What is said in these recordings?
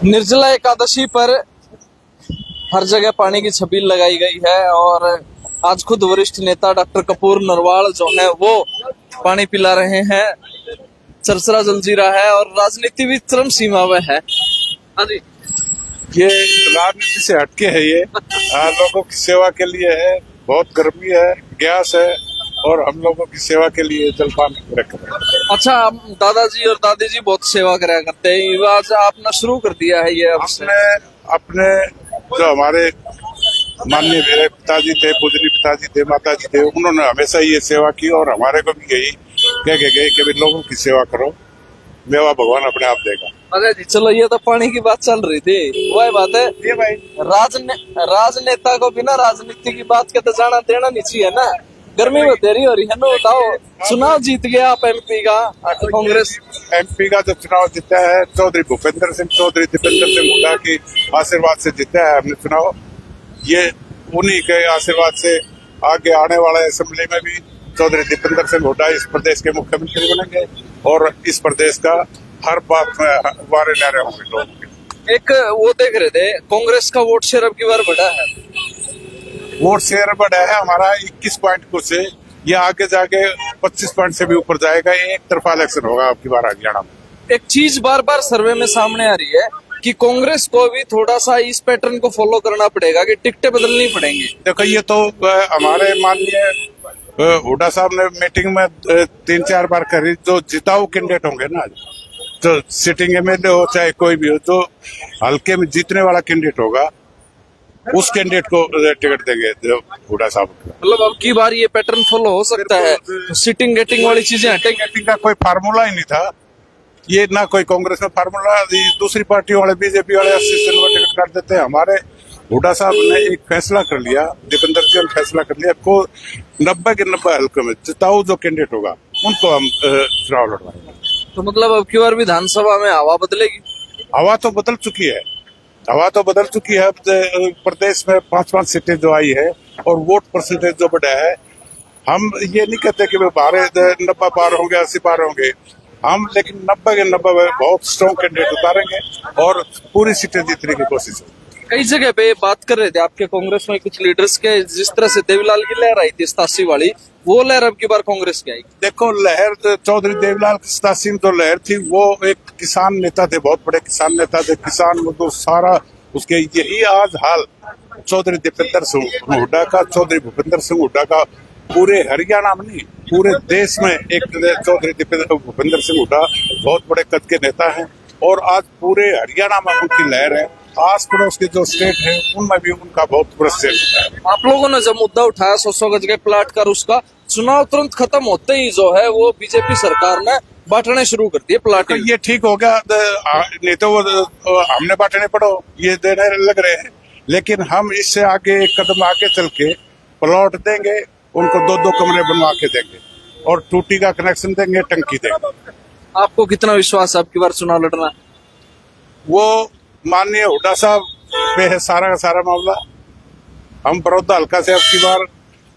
निर्जला एकादशी पर हर जगह पानी की छबील लगाई गई है और आज खुद वरिष्ठ नेता डॉक्टर कपूर नरवाल जो है वो पानी पिला रहे हैं। चरचरा जलजीरा है और राजनीति भी चरम सीमा में है। हाँ जी, ये राजनीति से हटके है। ये लोगों की सेवा के लिए है। बहुत गर्मी है, गैस है और हम लोगों की सेवा के लिए जलपान रख रहे हैं। अच्छा, दादाजी और दादी जी बहुत सेवा करा करते हैं, आज आपने शुरू कर दिया है ये? हमने अपने जो हमारे माननीय मेरे पिताजी थे, पूजनीय पिताजी थे, माताजी थे, उन्होंने हमेशा ये सेवा की और हमारे को भी यही कह के गए कि लोगों की सेवा करो, मेवा भगवान अपने आप देगा। अरे जी, चलो ये तो पानी की बात चल रही थी, वही बात है ये भाई राजनेता को बिना राजनीति की बात के तो जाना देना नहीं चाहिए ना। गर्मी में देरी हो रही है ना। बताओ, चुनाव जीत गया आप एमपी का, कांग्रेस एमपी का जो चुनाव जीता है चौधरी भूपेंद्र सिंह चौधरी दीपेंद्र सिंह हुड्डा की आशीर्वाद से जीता है हमने चुनाव। ये उन्हीं के आशीर्वाद से आगे आने वाला असेंबली में भी चौधरी दीपेंद्र सिंह हुड्डा इस प्रदेश के मुख्यमंत्री बनेंगे और इस प्रदेश का हर बात में वारे ले रहे होंगे लोग। एक वो देख रहे थे, कांग्रेस का वोट शेयर अब की बार बढ़ा है। वोट शेयर बढ़ा है हमारा 21 पॉइंट कुछ है। ये आगे जाके 25 पॉइंट से भी ऊपर जाएगा। एक तरफा इलेक्शन होगा अब की बार हरियाणा में। एक चीज बार बार सर्वे में सामने आ रही है कि कांग्रेस को भी थोड़ा सा इस पैटर्न को फॉलो करना पड़ेगा कि टिकटें बदलनी पड़ेंगी। देखो, ये तो हमारे माननीय हुड्डा साहब ने मीटिंग में 3-4 बार करी। जो जिताऊ कैंडिडेट होंगे ना, जो सिटिंग एमएलए हो चाहे कोई भी हो, जो हल्के में जीतने वाला कैंडिडेट होगा उस कैंडिडेट को टिकट देंगे हुड्डा साहब। मतलब अब की बार ये पैटर्न फॉलो हो सकता है, तो सिटिंग गेटिंग वाली चीजें हटेंगी। गेटिंग का कोई फार्मूला ही नहीं था। ये ना कोई कांग्रेस में फार्मूला, दूसरी पार्टी वाले बीजेपी वाले 80 में टिकट काट देते हैं। हमारे हुड्डा साहब ने एक फैसला कर लिया, दीपेंद्र जी ने फैसला कर लिया को 90 के 90 हल्के में जिताऊ जो कैंडिडेट होगा उनको हम चुनाव लड़वाएंगे। तो मतलब अब की बार विधानसभा में हवा बदलेगी? हवा तो बदल चुकी है। हवा तो बदल चुकी है। प्रदेश में 5-5 सीटें जो आई है और वोट परसेंटेज जो बढ़ा है, हम ये नहीं कहते कि 90 पार होंगे, 80 पार होंगे हम, लेकिन 90 के 90 बहुत स्ट्रॉन्ग कैंडिडेट उतारेंगे और पूरी सीटें जीतने की कोशिश है। कई जगह पे बात कर रहे थे आपके कांग्रेस में कुछ लीडर्स के, जिस तरह से देवीलाल की लहर आई थी 87 वाली, वो लहर अब की बार कांग्रेस की आई। देखो, लहर चौधरी देवीलाल की 87 जो लहर थी वो एक किसान नेता थे, बहुत बड़े किसान नेता थे। किसान मजदूर सारा उसके, यही आज हाल चौधरी दीपेंद्र सिंह हुड्डा का, चौधरी भूपेंद्र सिंह हुड्डा का पूरे हरियाणा में नहीं पूरे देश में। एक चौधरी भूपेंद्र सिंह हुड्डा बहुत बड़े कद के नेता हैं और आज पूरे हरियाणा में उनकी लहर है। आस पड़ोस के जो स्टेट है उनमें भी उनका बहुत प्रसिद्ध है। आप लोगों ने जब मुद्दा उठाया 100 गज के प्लाट कर, उसका चुनाव तुरंत खत्म होते ही जो है वो बीजेपी सरकार ने बांटने शुरू कर दिए प्लाट। ये ठीक हो गया, नहीं तो वो हमने बांटने पड़ो ये देने लग रहे हैं, लेकिन हम इससे आगे एक कदम आगे चल के प्लॉट देंगे, उनको 2-2 कमरे बनवा के देंगे और टूटी का कनेक्शन देंगे, टंकी देंगे। आपको कितना विश्वास है आपकी बार चुनाव लड़ना? वो माननीय हुड्डा साहब पे है सारा का सारा मामला। हम बड़ौदा हल्का से अब की बार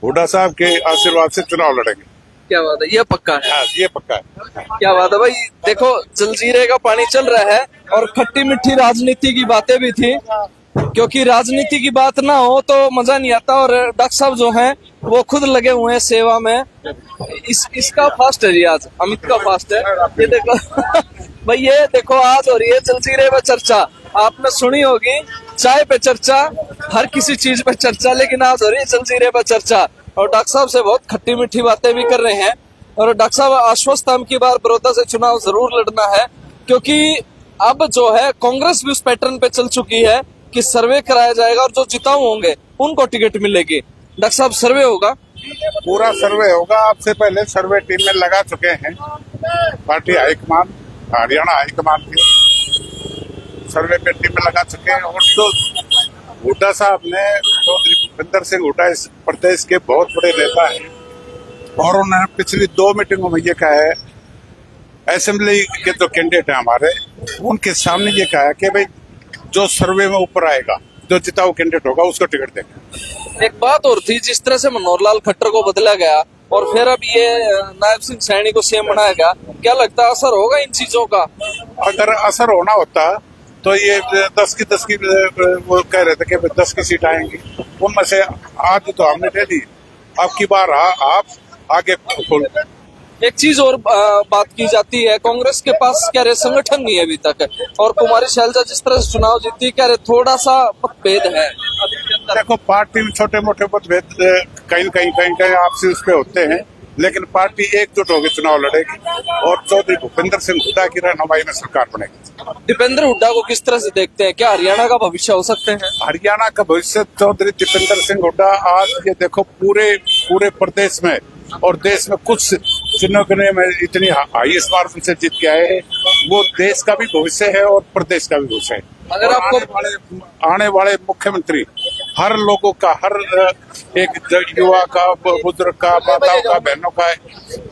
हुड्डा साहब के आशीर्वाद से चुनाव लड़ेंगे। क्या बात है, ये पक्का है? हाँ, ये पक्का है। क्या बात है भाई। देखो, जलजीरे का पानी चल रहा है और खट्टी मीठी राजनीति की बातें भी थी, क्योंकि राजनीति की बात ना हो तो मजा नहीं आता। और डॉक्टर साहब जो हैं वो खुद लगे हुए हैं सेवा में। इसका फास्ट है जी, आज अमित का फास्ट है। ये देखो भाई, ये देखो आज हो रही है जलजीरे पे चर्चा। आपने सुनी होगी चाय पे चर्चा, हर किसी चीज पे चर्चा, लेकिन आज हो रही है जलजीरे पे चर्चा। और डॉक्टर साहब से बहुत खट्टी मीठी बातें भी कर रहे हैं। और डॉक्टर साहब आश्वस्त हम की बार बड़ौदा से चुनाव जरूर लड़ना है, क्योंकि अब जो है कांग्रेस भी उस पैटर्न पे चल चुकी है कि सर्वे कराया जाएगा और जो जिताऊ होंगे उनको टिकट मिलेगी। डॉक्टर साहब, सर्वे होगा? पूरा सर्वे होगा। आपसे पहले सर्वे टीम में लगा चुके हैं पार्टी हाईकमान, हरियाणा हाईकमान की सर्वे पे टीम में लगा चुके हैं। और जो हुड्डा साहब ने, चौधरी भूपेंद्र सिंह हुड्डा इस प्रदेश के बहुत बड़े नेता हैं और उन्होंने पिछली 2 मीटिंगों में ये कहा है, असेंबली के जो कैंडिडेट हैं हमारे, उनके सामने ये कहा है कि भाई जो सर्वे में ऊपर आएगा, जो जिताऊ कैंडिडेट होगा उसको टिकट देंगे। एक बात और थी, जिस तरह से मनोहर लाल खट्टर को बदला गया और फिर अब ये नायब सिंह सैनी को सीएम बनाया गया, क्या लगता है असर होगा इन चीजों का? अगर असर होना होता तो ये 10 की वो कह रहे थे कि 10 की सीट आएंगी, उनमें से आज तो हमने दे दी। अब की बार आप आगे फुल। एक चीज और बात की जाती है, कांग्रेस के पास कह रहे संगठन नहीं है अभी तक, और कुमारी शैलजा जिस तरह से चुनाव जीती कह रहे थोड़ा सा मतभेद है। देखो पार्टी में छोटे मोटे मतभेद कहीं आपसी उस पे होते हैं, लेकिन पार्टी एकजुट होकर चुनाव लड़ेगी और चौधरी भूपेंद्र सिंह हुड्डा की रहनुमाई में सरकार बनेगी। दीपेंद्र हुड्डा को किस तरह से देखते हैं? क्या हरियाणा का भविष्य हो सकते हैं? हरियाणा का भविष्य चौधरी दीपेंद्र सिंह हुड्डा आज ये देखो पूरे प्रदेश में और देश में कुछ चुनाव में इतनी हाईएस्ट मार्जिन से जीत के आए हैं, वो देश का भी भविष्य है और प्रदेश का भी भविष्य है। अगर आपको आने वाले मुख्यमंत्री हर लोगों का, हर एक युवा का, बुजुर्ग का, माताओं का, बहनों का,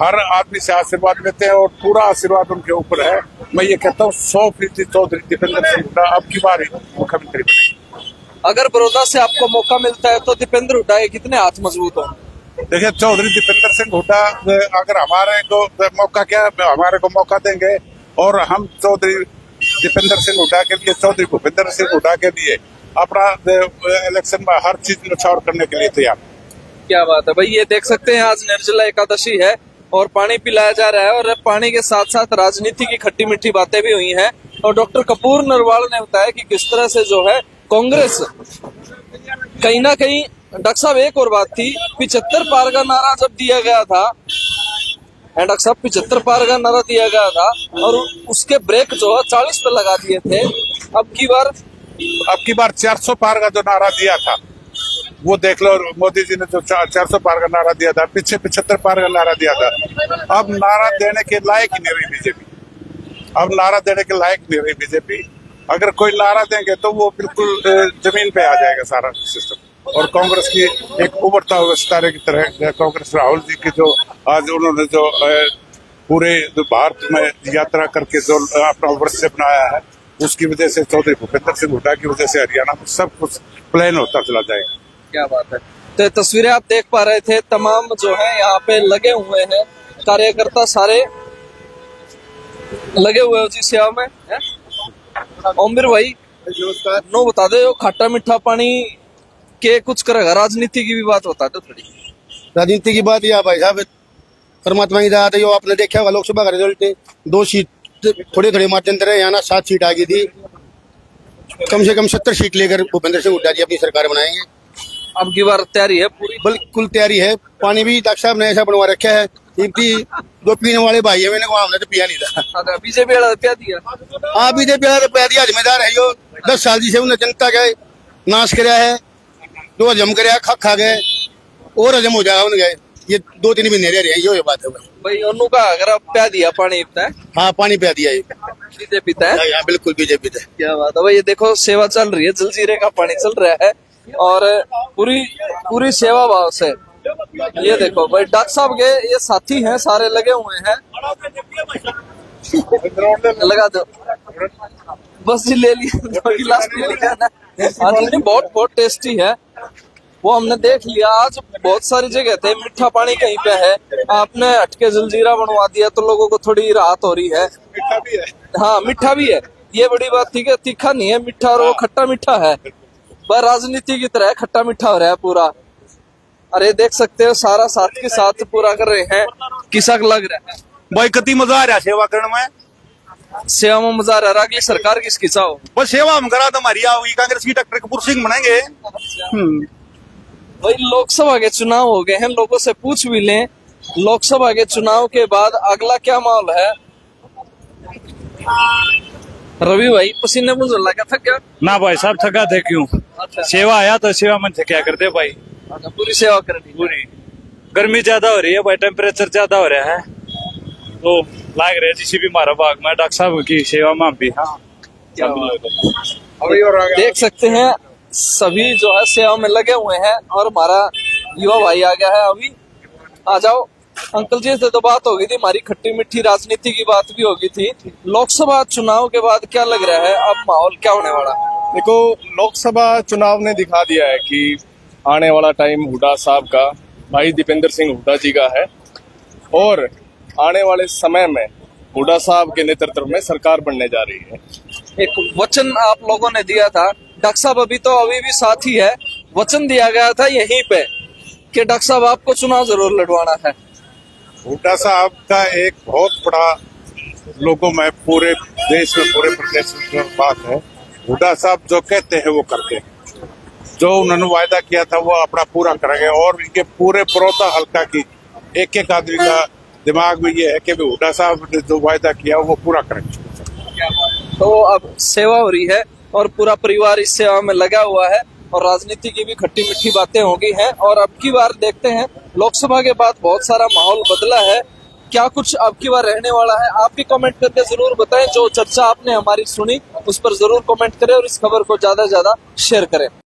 हर आदमी से आशीर्वाद लेते हैं और पूरा आशीर्वाद उनके ऊपर है। मैं ये कहता हूँ 100% चौधरी दीपेंद्र सिंह हुड्डा अब की बार मुख्यमंत्री बने। अगर बड़ौदा से आपको मौका मिलता है तो दीपेंद्र हुड्डा के कितने हाथ मजबूत हों? देखिए चौधरी दीपेंद्र सिंह हुड्डा अगर हमारे को मौका देंगे और हम चौधरी दीपेंद्र सिंह हुड्डा के लिए, चौधरी भूपेंद्र सिंह हुड्डा के लिए अपना इलेक्शन में हर चीज न्यौछावर करने के लिए तैयार। क्या बात है भाई, ये देख सकते हैं आज निर्जला एकादशी है और पानी पिलाया जा रहा है और पानी के साथ साथ राजनीति की खट्टी मीठी बातें भी हुई हैं। और डॉक्टर कपूर नरवाल ने बताया कि किस तरह से जो है कांग्रेस कहीं ना कहीं, डॉक्टर साहब एक और बात थी, 75 पार का नारा जब दिया गया था, डॉक्टर साहब 75 पार का नारा दिया गया था और उसके ब्रेक जो है 40 पे लगा दिए थे। अब की बार 400 पार का जो नारा दिया था वो देख लो, मोदी जी ने जो 400 पार का नारा दिया था, पीछे 75 पार का नारा दिया था। अब नारा देने के लायक ही नहीं रही बीजेपी, अब नारा देने के लायक नहीं रही बीजेपी। अगर कोई नारा देंगे तो वो बिल्कुल जमीन पे आ जाएगा सारा सिस्टम। और कांग्रेस की एक उभरता हुआ सितारे की तरह कांग्रेस, राहुल जी की जो आज उन्होंने जो पूरे भारत में यात्रा करके जो अपना वर्ष बनाया है, उसकी वजह से चौधरी भूपेंद्र सिंह हुड्डा की वजह से हरियाणा में सब कुछ प्लान होता चला जाएगा। क्या बात है। तो तस्वीरें आप देख पा रहे थे, तमाम जो है यहाँ पे लगे हुए हैं कार्यकर्ता, सारे लगे हुए हो जी सेवा में। ओमवीर भाई नो बता दे, खट्टा मीठा पानी के कुछ करेगा, राजनीति की भी बात बता दो थोड़ी। राजनीति की बात, या भाई साहब परमात्मा की दात है, जो आपने देखा होगा लोकसभा का रिजल्ट, 2 सीट थोड़े मार्जिन है, यहाँ ना 7 सीट आ गई थी। कम से कम 70 सीट लेकर भूपेंद्र सिंह हुड्डा जी अपनी सरकार बनाएंगे। अब की बार तैयारी है पूरी? बिल्कुल तैयारी है। पानी भी डॉक्टर साहब ने ऐसा बनवा रखा है कि जो पीने वाले भाई है, मैंने को हमने तो पिया नहीं था। बीजेपी वाला पिया दिया? हाँ बीजेपी वाला पिया दिया। जिम्मेदार है जो 10 साल से उन्हें जनता का नाश कराया है, जो हजम कराया खा गए और हजम हो जाएगा उन्हें, ये 2-3 महीने रह रहे हैं, ये बात है भाई। उन्होंने का अगर आप पिया दिया पानी पीता है? हाँ पानी पिया दिया, बीजेपी पीता है? हाँ बिल्कुल बीजेपी है। क्या बात है भाई, ये देखो सेवा चल रही है, जलजीरे का पानी चल रहा है और पूरी सेवा भाव से। ये देखो भाई, डॉक्टर साहब के ये साथी हैं, सारे लगे हुए हैं। लगा दो बस जी, ले लिया 2 गिलास पी लिया ना। बहुत टेस्टी है, वो हमने देख लिया। आज बहुत सारी जगह थे, मीठा पानी कहीं पे है, आपने हटके जलजीरा बनवा दिया तो लोगों को थोड़ी राहत हो रही है। मीठा भी है, हाँ मीठा भी है, ये बड़ी बात थी कि तीखा नहीं है, मीठा, और वो खट्टा मीठा है। बस राजनीति की तरह खट्टा मीठा हो रहा है पूरा। अरे देख सकते हो, सारा साथ के साथ पूरा कर रहे हैं, किसक लग रहा है भाई। कति मजा आ रहा है सेवा करने में, सेवा में मजा आ रहा है। अगली सरकार किसकी चाहो? बस सेवा हम करा तो हमारी आओगी कांग्रेस की, डॉक्टर कपूर सिंह बनाएंगे। भाई लोकसभा के चुनाव हो गए हैं, लोगों से पूछ भी लें, लोकसभा के चुनाव के बाद अगला क्या माहौल है? रवि भाई पसीने मुझे लगा था क्या? ना भाई साहब थका थे क्यों, सेवा आया तो सेवा में क्या करते भाई, पूरी सेवा करनी। पूरी गर्मी ज्यादा हो रही है भाई, टेम्परेचर ज्यादा हो रहा है, तो लाग रहे जिसी भी हमारा भाग में डॉक्टर साहब की सेवा में भी। हाँ देख सकते हैं सभी जो है सेवा में लगे हुए हैं और हमारा युवा भाई आ गया है। अभी आ जाओ अंकल जी से तो बात हो गई थी, हमारी खट्टी मीठी राजनीति की बात भी हो गई थी। लोकसभा चुनाव के बाद क्या लग रहा है, अब माहौल क्या होने वाला? देखो लोकसभा चुनाव ने दिखा दिया है कि आने वाला टाइम हुड्डा साहब का, भाई दीपेंद्र सिंह हुड्डा जी का है, और आने वाले समय में हुड्डा साहब के नेतृत्व में सरकार बनने जा रही है। एक वचन आप लोगों ने दिया था, डॉक्टर साहब अभी भी साथ ही है, वचन दिया गया था यहीं पे कि डॉक्टर साहब आपको चुनाव जरूर लड़वाना है। हुड्डा साहब का एक बहुत बड़ा लोगों में पूरे देश में पूरे प्रदेश में बात है, हुड्डा साहब जो कहते हैं वो करते हैं। जो उन्होंने वायदा किया था वो अपना पूरा करेंगे और इनके पूरे बड़ौदा हल्का की एक एक आदमी का दिमाग में ये है कि हुड्डा साहब ने जो वायदा किया वो पूरा करेंगे। तो अब सेवा हो रही है और पूरा परिवार इस सेवा में लगा हुआ है और राजनीति की भी खट्टी मीठी बातें हो गई हैं। और अब की बार देखते हैं, लोकसभा के बाद बहुत सारा माहौल बदला है, क्या कुछ अब की बार रहने वाला है, आप भी कमेंट करके जरूर बताएं। जो चर्चा आपने हमारी सुनी उस पर जरूर कमेंट करें और इस खबर को ज्यादा से ज्यादा शेयर करें।